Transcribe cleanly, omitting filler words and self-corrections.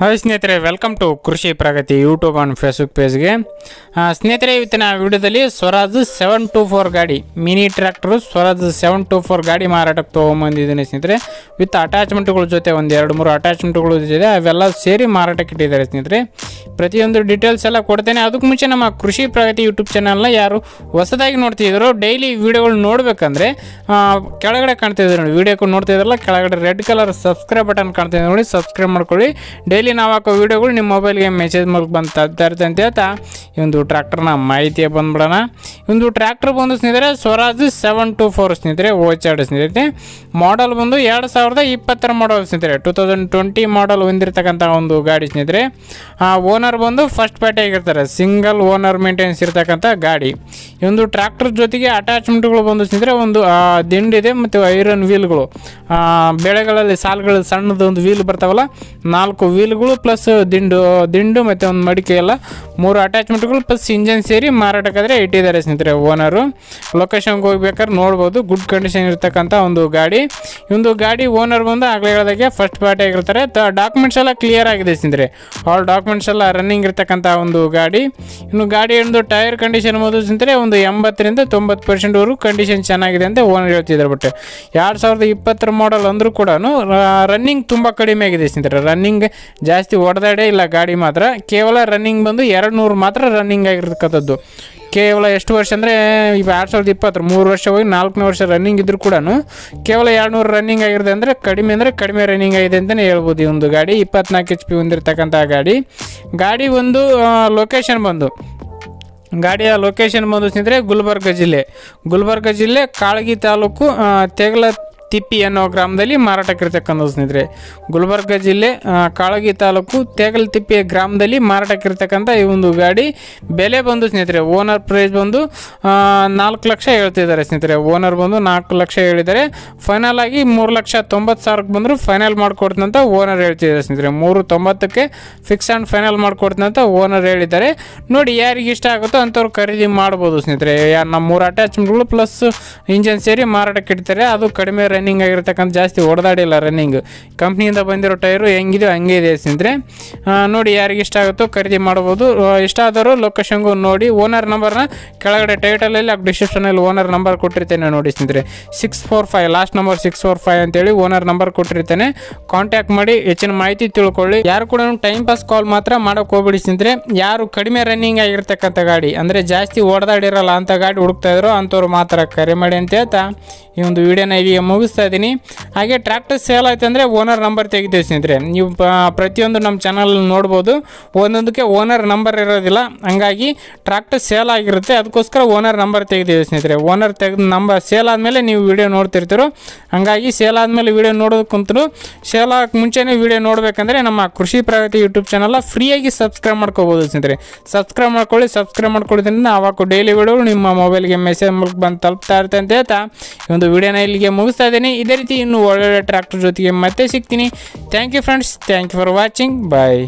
Hi ಸ್ನೇಹಿತರೆ, welcome to ಕೃಷಿ ಪ್ರಗತಿ YouTube on Facebook ಪೇಜ್ಗೆ. ಸ್ನೇಹಿತರೆ, ಇವತ್ತಿನ ವಿಡಿಯೋದಲ್ಲಿ ಸ್ವರಾಜ್ 724 ಗಾಡಿ ಮಿನಿ ಟ್ರ್ಯಾಕ್ಟರ್ ಸ್ವರಾಜ್ 724 ಗಾಡಿ ಮಾರಾಟಕ್ಕೆ ತೊಗೊಂಬಂದಿದ್ದೀನಿ ಸ್ನೇಹಿತರೆ. ವಿತ್ ಅಟ್ಯಾಚ್ಮೆಂಟ್ಗಳ ಜೊತೆ ಒಂದು 2-3 ಅಟ್ಯಾಚ್ಮೆಂಟ್ಗಳು ಇದೆ, ಅವೆಲ್ಲ ಸೇರಿ ಮಾರಾಟಕ್ಕೆ ಇಟ್ಟಿದ್ದಾರೆ ಸ್ನೇಹಿತರೆ. ಪ್ರತಿಯೊಂದು ಡೀಟೇಲ್ಸ್ ಎಲ್ಲ ಕೊಡ್ತೇನೆ. ಅದಕ್ಕೆ ಮುಂಚೆ ನಮ್ಮ ಕೃಷಿ ಪ್ರಗತಿ ಯೂಟ್ಯೂಬ್ ಚಾನಲ್ನ ಯಾರು ಹೊಸದಾಗಿ ನೋಡ್ತಿದ್ರು, ಡೈಲಿ ವಿಡಿಯೋಗಳು ನೋಡಬೇಕಂದ್ರೆ ಕೆಳಗಡೆ ಕಾಣ್ತಿದ್ರು ನೋಡಿ, ವಿಡಿಯೋಕ್ಕೆ ನೋಡ್ತಿದ್ರಲ್ಲ ಕೆಳಗಡೆ ರೆಡ್ ಕಲರ್ ಸಬ್ಸ್ಕ್ರೈಬ್ ಬಟನ್ ಕಾಣ್ತಿದೆ ನೋಡಿ, ಸಬ್ಸ್ಕ್ರೈಬ್ ಮಾಡ್ಕೊಳ್ಳಿ. ಡೈಲಿ ನಾವು ಹಾಕೋ ವಿಡಿಯೋಗಳು ನಿಮ್ಮ ಮೊಬೈಲ್ಗೆ ಮೆಸೇಜ್ ಮೂಲಕ ಬಂದು ತರ್ತಾ ಇರುತ್ತೆ ಅಂತ ಹೇಳ್ತಾ ಈ ಒಂದು ಟ್ರ್ಯಾಕ್ಟರ್ನ ಮಾಹಿತಿಯ ಬಂದ್ಬಿಡೋಣ. ಈ ಒಂದು ಟ್ರ್ಯಾಕ್ಟರ್ ಬಂದು ಸ್ನೇಹಿತರೆ ಸ್ವರಾಜ್ 724 ಸ್ನೇಹಿತರೆ, ಓಚಾಡ್ ಸ್ನೇಹಿತರೆ. ಮಾಡಲ್ ಬಂದು 2020 ಮಾಡಲ್ ಸ್ನೇಹಿತರೆ, 2020 ಮಾಡಲ್ ಹೊಂದಿರತಕ್ಕಂಥ ಒಂದು ಗಾಡಿ ಸ್ನೇಹಿತರೆ. ಓನರ್ ಬಂದು ಫಸ್ಟ್ ಪಾರ್ಟಿ ಆಗಿರ್ತಾರೆ, ಸಿಂಗಲ್ ಓನರ್ ಮೇಂಟೆನೆನ್ಸ್ ಇರ್ತಕ್ಕಂಥ ಗಾಡಿ. ಈ ಒಂದು ಟ್ರ್ಯಾಕ್ಟರ್ ಜೊತೆಗೆ ಅಟ್ಯಾಚ್ಮೆಂಟ್ಗಳು ಬಂದು ಸ್ನೇಹಿತರೆ, ಒಂದು ದಿಂಡಿದೆ ಮತ್ತು ಐರನ್ ವೀಲ್ಗಳು, ಬೆಳೆಗಳಲ್ಲಿ ಸಾಲುಗಳು ಸಣ್ಣದೊಂದು ವೀಲ್ ಬರ್ತಾವಲ್ಲ, 4 ವೀಲ್ಗಳು ಪ್ಲಸ್ ದಿಂಡು ಮತ್ತು ಒಂದು ಮಡಿಕೆ ಎಲ್ಲ 3 ಅಟ್ಯಾಚ್ಮೆಂಟ್ಗಳು ಪ್ಲಸ್ ಇಂಜನ್ ಸೇರಿ ಮಾರಾಟಕ್ಕಾದರೆ ಇಟ್ಟಿದ್ದಾರೆ ಸ್ನೇಹಿತರೆ ಓನರು. ಲೊಕೇಶನ್ಗೆ ಹೋಗ್ಬೇಕಾದ್ರೆ ನೋಡ್ಬೋದು, ಗುಡ್ ಕಂಡೀಷನ್ ಇರ್ತಕ್ಕಂಥ ಒಂದು ಗಾಡಿ. ಈ ಒಂದು ಗಾಡಿ ಓನರ್ ಬಂದು ಆಗಲೇ ಹೇಳಿದಾಗೆ ಫಸ್ಟ್ ಪಾರ್ಟಿ ಆಗಿರ್ತಾರೆ. ಡಾಕ್ಯುಮೆಂಟ್ಸ್ ಎಲ್ಲ ಕ್ಲಿಯರ್ ಆಗಿದೆ ಸ್ನೇಹಿತರೆ, ಆಲ್ ಡಾಕ್ಯುಮೆಂಟ್ಸ್ ಎಲ್ಲ ರನ್ನಿಂಗ್ ಇರ್ತಕ್ಕಂಥ ಒಂದು ಗಾಡಿ. ಇನ್ನು ಗಾಡಿ ಒಂದು ಟೈರ್ ಕಂಡೀಷನ್ ಬಂದು ಸ್ನೇಹಿತರೆ ಒಂದು 80ರಿಂದ 90% ಕಂಡೀಷನ್ ಚೆನ್ನಾಗಿದೆ ಅಂತ ಓನರ್ ಹೇಳ್ತಿದ್ದಾರೆ. ಬಟ್ 2020 ಮಾಡಲ್ ಅಂದರೂ ಕೂಡ ರನ್ನಿಂಗ್ ತುಂಬ ಕಡಿಮೆ ಆಗಿದೆ ಸ್ನೇಹಿತರೆ. ರನ್ನಿಂಗ್ ಜಾಸ್ತಿ ಹೊಡೆದಾಡೇ ಇಲ್ಲ ಗಾಡಿ, ಮಾತ್ರ ಕೇವಲ ರನ್ನಿಂಗ್ ಬಂದು 200 ಮಾತ್ರ ರನ್ನಿಂಗ್ ಆಗಿರ್ತಕ್ಕಂಥದ್ದು. ಕೇವಲ ಎಷ್ಟು ವರ್ಷ ಅಂದರೆ ಈಗ 2020 3 ವರ್ಷ ಹೋಗಿ 4ನೇ ವರ್ಷ ರನ್ನಿಂಗ್ ಇದ್ರೂ ಕೂಡ ಕೇವಲ 200 ರನ್ನಿಂಗ್ ಆಗಿರುತ್ತೆ. ಅಂದರೆ ಕಡಿಮೆ ರನ್ನಿಂಗ್ ಆಗಿದೆ ಅಂತಲೇ ಹೇಳ್ಬೋದು. ಈ ಒಂದು ಗಾಡಿ 24 HP ಹೊಂದಿರತಕ್ಕಂಥ ಗಾಡಿ ಒಂದು ಗಾಡಿಯ ಲೊಕೇಶನ್ ಬಂದು ಸ್ನೇಹಿತರೆ ಗುಲ್ಬರ್ಗ ಜಿಲ್ಲೆ ಕಾಳಗಿ ತಾಲೂಕು ತಿಪ್ಪಿ ಅನ್ನೋ ಗ್ರಾಮದಲ್ಲಿ ಮಾರಾಟಕ್ಕಿರ್ತಕ್ಕಂಥದ್ದು ಸ್ನೇಹಿತರೆ. ಗುಲ್ಬರ್ಗ ಜಿಲ್ಲೆ ಕಾಳಗಿ ತಾಲೂಕು ತಿಪ್ಪಿ ಗ್ರಾಮದಲ್ಲಿ ಮಾರಾಟಕ್ಕಿರ್ತಕ್ಕಂಥ ಈ ಒಂದು ಗಾಡಿ ಬೆಲೆ ಬಂದು ಸ್ನೇಹಿತರೆ, ಓನರ್ ಪ್ರೈಸ್ ಬಂದು 4 ಲಕ್ಷ ಹೇಳ್ತಿದ್ದಾರೆ ಸ್ನೇಹಿತರೆ. ಓನರ್ ಬಂದು 4 ಲಕ್ಷ ಹೇಳಿದ್ದಾರೆ. ಫೈನಲ್ ಆಗಿ 3,90,000 ಬಂದರೂ ಫೈನಲ್ ಮಾಡಿಕೊಡ್ತಂತ ಓನರ್ ಹೇಳ್ತಿದ್ದಾರೆ ಸ್ನೇಹಿತರೆ. 390ಕ್ಕೆ ಫಿಕ್ಸ್ ಆ್ಯಂಡ್ ಫೈನಲ್ ಮಾಡಿಕೊಡ್ತಂತ ಓನರ್ ಹೇಳಿದ್ದಾರೆ. ನೋಡಿ, ಯಾರಿಗೆ ಇಷ್ಟ ಆಗುತ್ತೋ ಅಂಥವ್ರು ಖರೀದಿ ಮಾಡ್ಬೋದು ಸ್ನೇಹಿತರೆ. ನಮ್ಮ 3 ಅಟ್ಯಾಚ್ಮೆಂಟ್ಗಳು ಪ್ಲಸ್ ಇಂಜನ್ ಸೇರಿ ಮಾರಾಟಕ್ಕೆ ಇಡ್ತಾರೆ. ಅದು ಕಡಿಮೆ ರನ್ನಿಂಗ್ ಆಗಿರ್ತಕ್ಕಂಥ, ಜಾಸ್ತಿ ಹೊಡೆದಾಡಿಲ್ಲ ರನ್ನಿಂಗ್. ಕಂಪ್ನಿಯಿಂದ ಬಂದಿರೋ ಟೈರು ಹೆಂಗಿದೆಯೋ ಹಂಗೆ ಇದೆ ಸ್ನೇಹಿತರೆ. ನೋಡಿ, ಯಾರಿಗೆ ಇಷ್ಟ ಆಗುತ್ತೋ ಖರೀದಿ ಮಾಡ್ಬೋದು. ಇಷ್ಟ ಆದವರು ಲೊಕೇಶನ್ಗೂ ನೋಡಿ. ಓನರ್ ನಂಬರ್ನ ಕೆಳಗಡೆ ಟೈಟಲಲ್ಲಿ ಡಿಸ್ಕ್ರಿಪ್ಷನಲ್ಲಿ ಓನರ್ ನಂಬರ್ ಕೊಟ್ಟಿರ್ತೇನೆ ನೋಡಿ ಸ್ನೇಹಿತರೆ. 645 ಲಾಸ್ಟ್ ನಂಬರ್ 645 ಅಂತೇಳಿ ಓನರ್ ನಂಬರ್ ಕೊಟ್ಟಿರ್ತೇನೆ. ಕಾಂಟ್ಯಾಕ್ಟ್ ಮಾಡಿ ಹೆಚ್ಚಿನ ಮಾಹಿತಿ ತಿಳ್ಕೊಳ್ಳಿ. ಯಾರು ಕೂಡ ಟೈಮ್ ಪಾಸ್ ಕಾಲ್ ಮಾತ್ರ ಮಾಡೋಕೆ ಹೋಗ್ಬಿಡಿ ಸ್ನೇಹಿತರೆ. ಯಾರು ಕಡಿಮೆ ರನ್ನಿಂಗ್ ಆಗಿರ್ತಕ್ಕಂಥ ಗಾಡಿ, ಅಂದರೆ ಜಾಸ್ತಿ ಹೊಡೆದಾಡಿರಲ್ಲ ಅಂಥ ಗಾಡಿ ಹುಡುಕ್ತಾ ಇದ್ರು ಅಂಥವ್ರು ಮಾತ್ರ ಕರೆ ಮಾಡಿ ಅಂತ ಹೇಳ್ತಾ ಈ ಒಂದು ವಿಡಿಯೋನ ಇಲ್ಲಿಗೆ ಮುಗಿಸ್ತಾ ಇದ್ದೀನಿ. ಹಾಗೆ ಟ್ರ್ಯಾಕ್ಟರ್ ಸೇಲ್ ಆಯ್ತು ಅಂದರೆ ಓನರ್ ನಂಬರ್ ತೆಗಿತೀವಿ ಸ್ನೇಹಿತರೆ. ನೀವು ಪ್ರತಿಯೊಂದು ನಮ್ಮ ಚಾನಲ್ ನೋಡ್ಬೋದು, ಒಂದೊಂದಕ್ಕೆ ಓನರ್ ನಂಬರ್ ಇರೋದಿಲ್ಲ. ಹಂಗಾಗಿ ಟ್ರ್ಯಾಕ್ಟರ್ ಸೇಲ್ ಆಗಿರುತ್ತೆ, ಅದಕ್ಕೋಸ್ಕರ ಓನರ್ ನಂಬರ್ ತೆಗಿತೀವಿ ಸ್ನೇಹಿತರೆ. ಓನರ್ ತೆಗೆದು ನಂಬರ್ ಸೇಲ್ ಆದಮೇಲೆ ನೀವು ವಿಡಿಯೋ ನೋಡ್ತಿರ್ತೀರೋ, ಹಂಗಾಗಿ ಸೇಲ್ ಆದಮೇಲೆ ವಿಡಿಯೋ ನೋಡೋದಕ್ಕಂತೂ ಸೇಲ್ ಆಗೋಕ್ಕೆ ಮುಂಚೆನೇ ವಿಡಿಯೋ ನೋಡಬೇಕಂದ್ರೆ ನಮ್ಮ ಕೃಷಿ ಪ್ರಗತಿ ಯೂಟ್ಯೂಬ್ ಚಾನಲ್ನ ಫ್ರೀಯಾಗಿ ಸಬ್ಸ್ಕ್ರೈಬ್ ಮಾಡ್ಕೋಬೋದು ಸ್ನೇಹಿತರೆ. ಸಬ್ಸ್ಕ್ರೈಬ್ ಮಾಡ್ಕೊಳ್ಳೋದ್ರಿಂದ ಆವಾಗ ಡೈಲಿ ವಿಡಿಯೋಗಳು ನಿಮ್ಮ ಮೊಬೈಲ್ಗೆ ಮೆಸೇಜ್ ಮೂಲಕ ಬಂದು ತಲುಪ್ತಾ ಇರುತ್ತೆ ಅಂತ ಹೇಳ್ತಾ ಈ ಒಂದು ವಿಡಿಯೋನ ಇಲ್ಲಿಗೆ ಮುಗಿಸ್ತಾ ಇದ್ದೀನಿ. ಇದೇ ರೀತಿ ಇನ್ನೂ ಒಳ್ಳೊಳ್ಳೆ ಟ್ರ್ಯಾಕ್ಟರ್ ಜೊತೆಗೆ ಮತ್ತೆ ಸಿಗ್ತೀನಿ. Thank you friends, thank you for watching, bye.